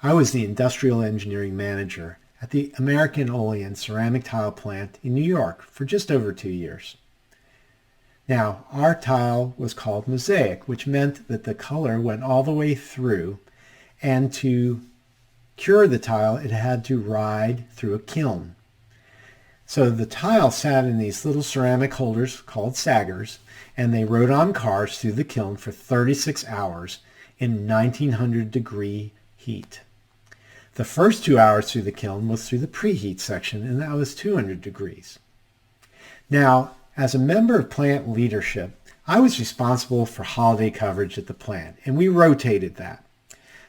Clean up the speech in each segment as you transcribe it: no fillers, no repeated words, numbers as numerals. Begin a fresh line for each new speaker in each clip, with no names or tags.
I was the industrial engineering manager at the American Olean ceramic tile plant in New York for just over 2 years. Now, our tile was called mosaic, which meant that the color went all the way through, and to cure the tile, it had to ride through a kiln. So the tile sat in these little ceramic holders called saggers, and they rode on cars through the kiln for 36 hours in 1900-degree heat. The first 2 hours through the kiln was through the preheat section, and that was 200 degrees. Now, as a member of plant leadership, I was responsible for holiday coverage at the plant, and we rotated that.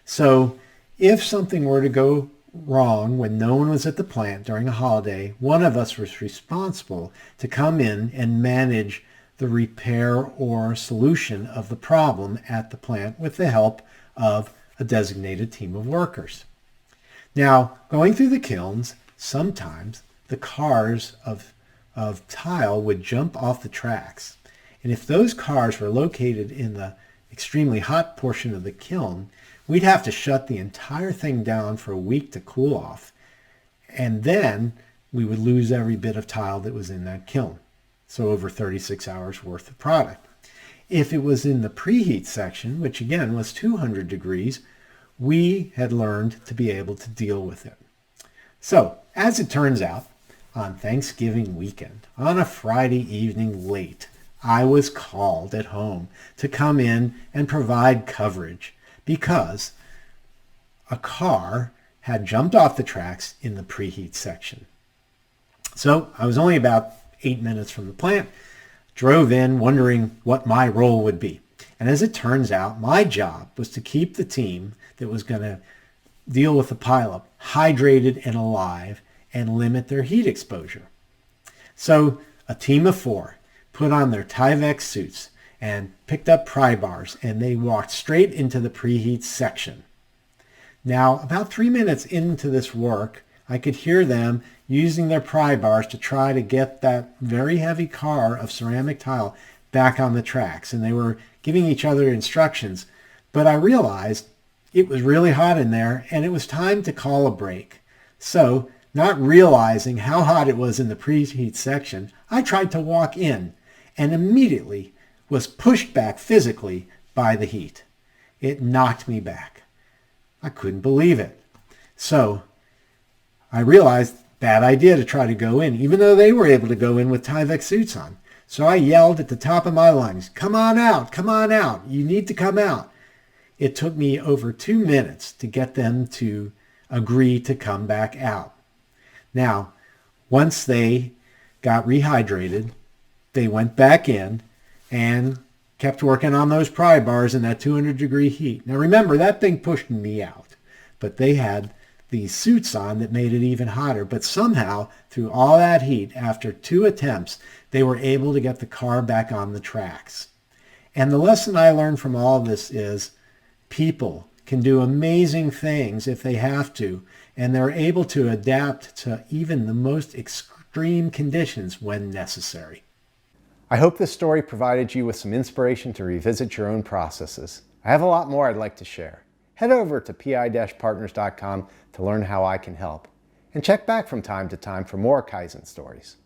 So if something were to go wrong when no one was at the plant during a holiday, one of us was responsible to come in and manage the repair or solution of the problem at the plant with the help of a designated team of workers. Now, going through the kilns, sometimes the cars of tile would jump off the tracks. And if those cars were located in the extremely hot portion of the kiln, we'd have to shut the entire thing down for a week to cool off. And then we would lose every bit of tile that was in that kiln. So over 36 hours worth of product. If it was in the preheat section, which again was 200 degrees, we had learned to be able to deal with it. So as it turns out, on Thanksgiving weekend, on a Friday evening late, I was called at home to come in and provide coverage because a car had jumped off the tracks in the preheat section. So I was only about 8 minutes from the plant, drove in wondering what my role would be. And as it turns out, my job was to keep the team that was going to deal with the pileup hydrated and alive and limit their heat exposure. So a team of 4 put on their Tyvek suits and picked up pry bars, and they walked straight into the preheat section. Now, about 3 minutes into this work, I could hear them using their pry bars to try to get that very heavy car of ceramic tile back on the tracks, and they were giving each other instructions. But I realized it was really hot in there, and it was time to call a break. So, not realizing how hot it was in the preheat section, I tried to walk in and immediately was pushed back physically by the heat. It knocked me back. I couldn't believe it. So I realized bad idea to try to go in, even though they were able to go in with Tyvek suits on. So I yelled at the top of my lungs, "Come on out, come on out. You need to come out." It took me over 2 minutes to get them to agree to come back out. Now, once they got rehydrated, they went back in and kept working on those pry bars in that 200-degree heat. Now remember, that thing pushed me out, but they had these suits on that made it even hotter. But somehow, through all that heat, after 2 attempts, they were able to get the car back on the tracks. And the lesson I learned from all of this is people can do amazing things if they have to, and they're able to adapt to even the most extreme conditions when necessary. I hope this story provided you with some inspiration to revisit your own processes. I have a lot more I'd like to share. Head over to pi-partners.com to learn how I can help. And check back from time to time for more Kaizen stories.